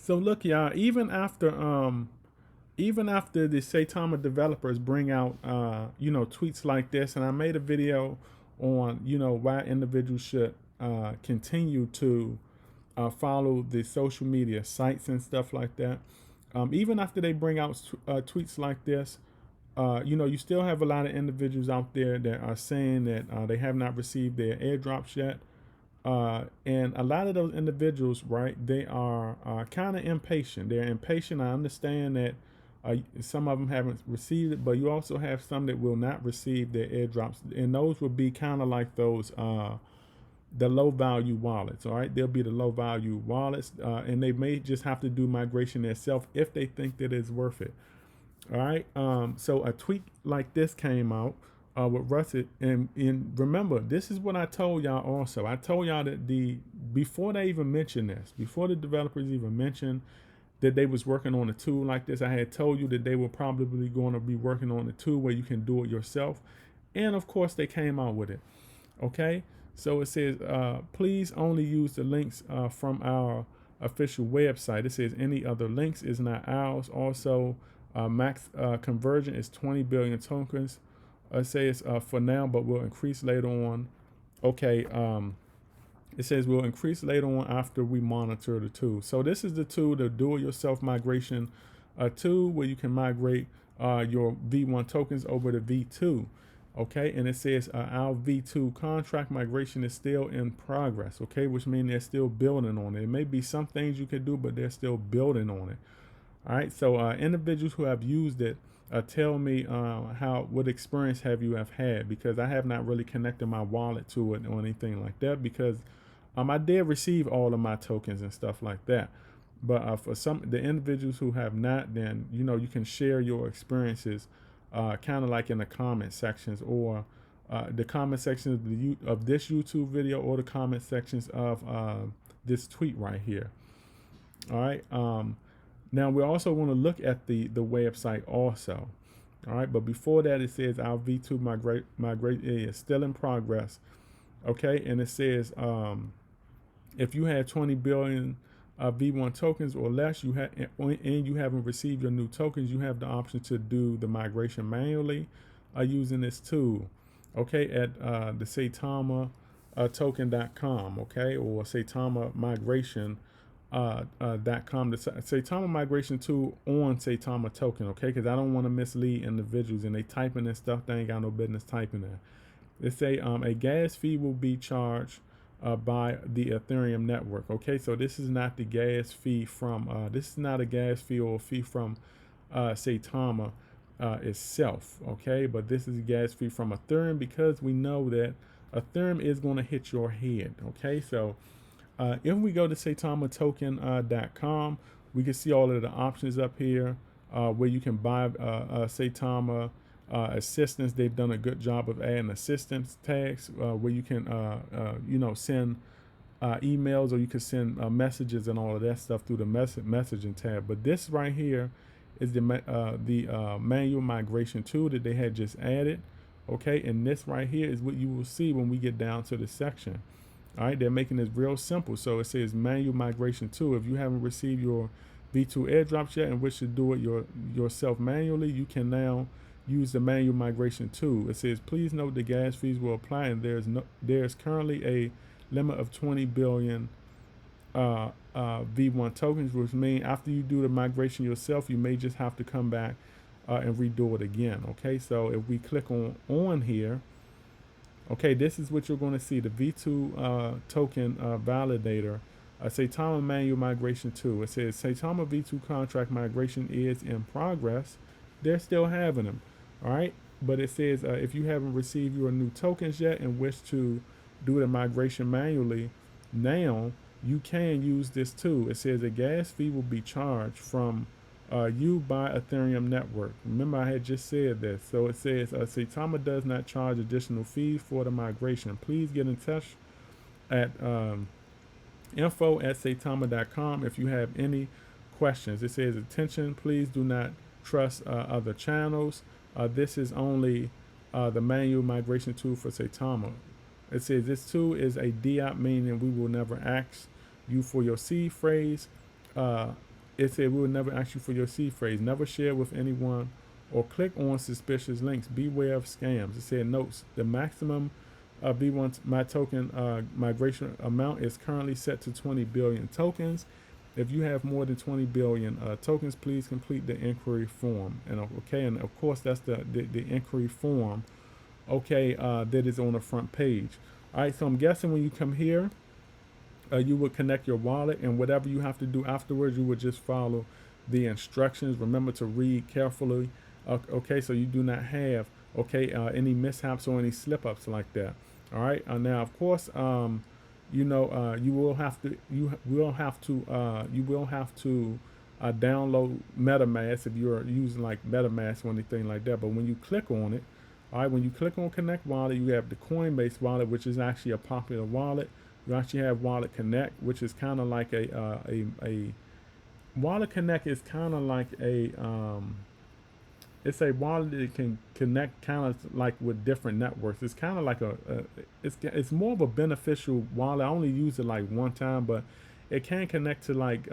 So look, y'all, even after the Saitama developers bring out tweets like this, and I made a video on why individuals should continue to follow the social media sites and stuff like that. Even after they bring out tweets like this, you still have a lot of individuals out there that are saying that they have not received their airdrops yet. And a lot of those individuals, right, they are kind of impatient. They're impatient. I understand that some of them haven't received it, but you also have some that will not receive their airdrops. And those would be kind of like those, the low value wallets. All right. They'll be the low value wallets. And they may just have to do migration themselves if they think that it's worth it. All right. So a tweet like this came out with Russet, and remember, this is what I told y'all. Also, I told y'all that before they even mentioned this, before the developers even mentioned that they was working on a tool like this, I had told you that they were probably going to be working on a tool where you can do it yourself, and of course they came out with it. Okay. So it says, please only use the links from our official website. It says any other links is not ours. Also, max conversion is 20 billion tokens. It says for now, but will increase later on. Okay. It says we'll increase later on after we monitor the tool. So this is the tool, the do-it-yourself migration tool, where you can migrate your V1 tokens over to V2. Okay, and it says our V2 contract migration is still in progress. Okay, which means they're still building on it. It may be some things you can do, but they're still building on it. All right, so individuals who have used it, tell me what experience have had, because I have not really connected my wallet to it or anything like that, because I did receive all of my tokens and stuff like that. But for the individuals who have not, then you can share your experiences, kind of like in the comment sections, or the comment sections of this YouTube video, or the comment sections of this tweet right here. All right. Now we also want to look at the website also. All right, but before that, it says our V2 migrate is still in progress. Okay, and it says if you had 20 billion V1 tokens or less, you haven't received your new tokens, you have the option to do the migration manually using this tool. Okay, at the Saitama token.com. Okay, or Saitama migration. .com, the Saitama migration tool on Saitama token. Okay, because I don't want to mislead individuals, and they typing in stuff they ain't got no business typing in. They say a gas fee will be charged by the Ethereum network. Okay, so this is not the gas fee from this is not a gas fee or a fee from Saitama itself. Okay, but this is a gas fee from Ethereum, because we know that Ethereum is going to hit your head. Okay, so if we go to SaitamaToken.com, we can see all of the options up here where you can buy Saitama assistance. They've done a good job of adding assistance tags where you can, send emails, or you can send messages and all of that stuff through the messaging tab. But this right here is the manual migration tool that they had just added. Okay, and this right here is what you will see when we get down to the section. All right, they're making this real simple. So it says manual migration tool. If you haven't received your V2 airdrops yet and wish to do it yourself manually, you can now use the manual migration tool. It says, please note the gas fees will apply, and there's currently a limit of 20 billion V1 tokens, which means after you do the migration yourself, you may just have to come back and redo it again. Okay, so if we click on here, okay, this is what you're going to see, the V2 token validator, Saitama manual migration tool. It says Saitama V2 contract migration is in progress. They're still having them. All right, but it says if you haven't received your new tokens yet and wish to do the migration manually, now you can use this tool. It says a gas fee will be charged from you by Ethereum network. Remember, I had just said this. So it says Saitama does not charge additional fees for the migration. Please get in touch at info@saitama.com if you have any questions. It says, attention, please do not trust other channels. This is only the manual migration tool for Saitama. It says this tool is a DApp, meaning we will never ask you for your seed phrase. it said we will never ask you for your seed phrase. Never share with anyone or click on suspicious links. Beware of scams. It said notes. The maximum B1 my token migration amount is currently set to 20 billion tokens. If you have more than 20 billion tokens, please complete the inquiry form. And okay, and of course that's the inquiry form. Okay, that is on the front page. All right, so I'm guessing when you come here, you would connect your wallet, and whatever you have to do afterwards, you would just follow the instructions. Remember to read carefully. Okay, so you do not have any mishaps or any slip ups like that. All right. Now, of course, you will have to download MetaMask if you're using like MetaMask or anything like that. But when you click on it, all right, when you click on Connect Wallet, you have the Coinbase wallet, which is actually a popular wallet. You actually have Wallet Connect, which is kind of like a Wallet Connect is kind of like it's a wallet that can connect kind of like with different networks. It's kind of like it's more of a beneficial wallet. I only use it like one time, but it can connect to like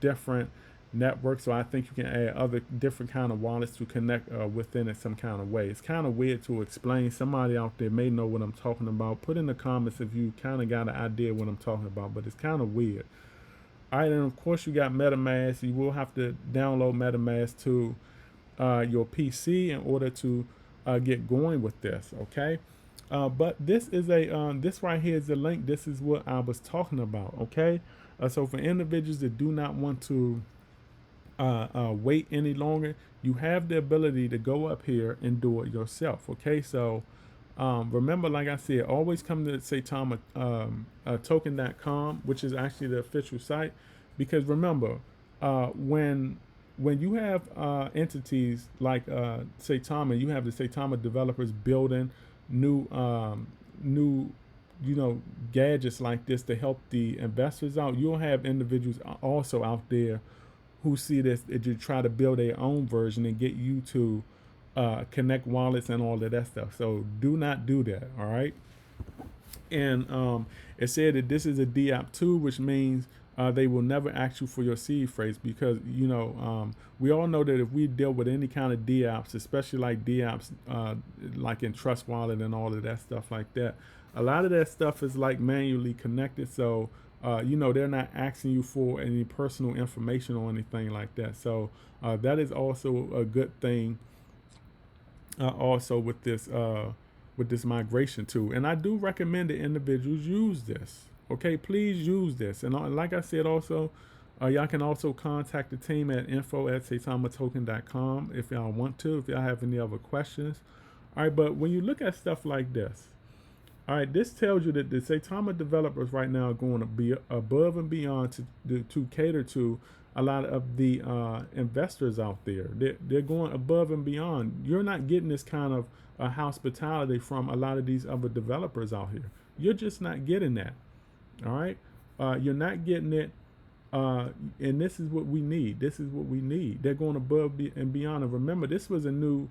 different networks. So I think you can add other different kind of wallets to connect within it some kind of way. It's kind of weird to explain. Somebody out there may know what I'm talking about. Put in the comments if you kind of got an idea what I'm talking about, but it's kind of weird. All right, and of course you got MetaMask. You will have to download MetaMask to your PC in order to get going with this. Okay, but this is this right here is the link. This is what I was talking about. Okay, so for individuals that do not want to wait any longer, you have the ability to go up here and do it yourself. Okay, so remember, like I said, always come to Saitama token.com, which is actually the official site, because remember, when you have entities like Saitama, you have the Saitama developers building new gadgets like this to help the investors out. You'll have individuals also out there who see this to try to build their own version and get you to connect wallets and all of that stuff. So do not do that. All right. And it said that this is a DApp 2, which means they will never ask you for your seed phrase, because we all know that if we deal with any kind of DApps, especially like DApps like in Trust Wallet and all of that stuff like that, a lot of that stuff is like manually connected. So they're not asking you for any personal information or anything like that. So that is also a good thing. Also with this migration tool, and I do recommend that individuals use this. Okay, please use this. And like I said, also y'all can also contact the team at info@saitamatoken.com if y'all want to, if y'all have any other questions. All right, but when you look at stuff like this, all right, this tells you that the Saitama developers right now are going to be above and beyond to cater to a lot of the investors out there. They're going above and beyond. You're not getting this kind of hospitality from a lot of these other developers out here. You're just not getting that. All right, you're not getting it, and this is what we need. This is what we need. They're going above and beyond. And remember, this was a new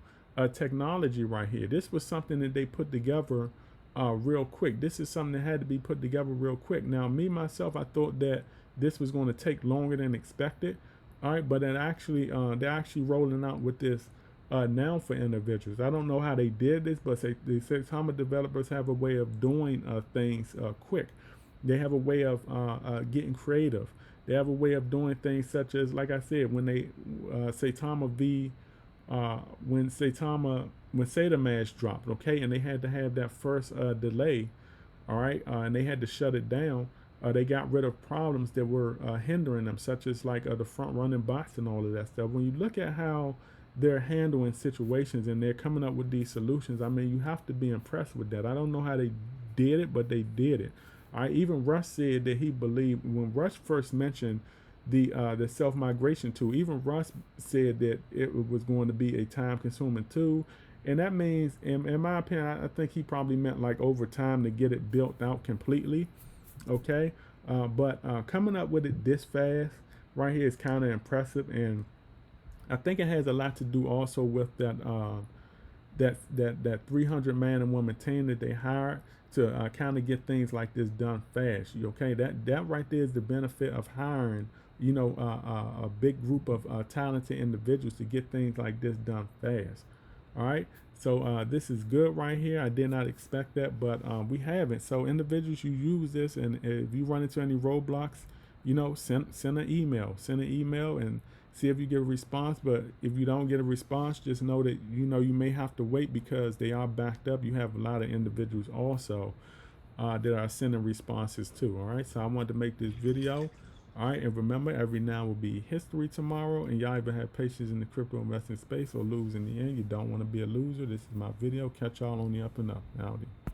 technology right here. This was something that they put together real quick. This is something that had to be put together real quick. Now, me myself, I thought that this was going to take longer than expected. All right, but they're actually rolling out with this now for individuals. I don't know how they did this, but the Saitama developers have a way of doing things quick. They have a way of getting creative. They have a way of doing things such as, like I said, when they Saitama when saitamask dropped, okay, and they had to have that first delay, all right, and they had to shut it down. They got rid of problems that were hindering them, such as like the front running bots and all of that stuff. When you look at how they're handling situations and they're coming up with these solutions, I mean, you have to be impressed with that. I don't know how they did it, but they did it. All right, even Russ said that he believed, when Russ first mentioned the self-migration tool, even Russ said that it was going to be a time-consuming tool. And that means, in my opinion, I think he probably meant like over time to get it built out completely. Okay, but coming up with it this fast right here is kind of impressive, and I think it has a lot to do also with that 300 man and woman team that they hired to kind of get things like this done fast. Okay, that right there is the benefit of hiring, you know, a big group of talented individuals to get things like this done fast. All right, so this is good right here. I did not expect that, but we haven't. So individuals, you use this, and if you run into any roadblocks, you know, send an email, and see if you get a response. But if you don't get a response, just know that, you know, you may have to wait because they are backed up. You have a lot of individuals also that are sending responses too. All right, so I wanted to make this video. All right, and remember, every now will be history tomorrow, and y'all either have patience in the crypto investing space or lose in the end. You don't want to be a loser. This is my video. Catch y'all on the up and up. Howdy.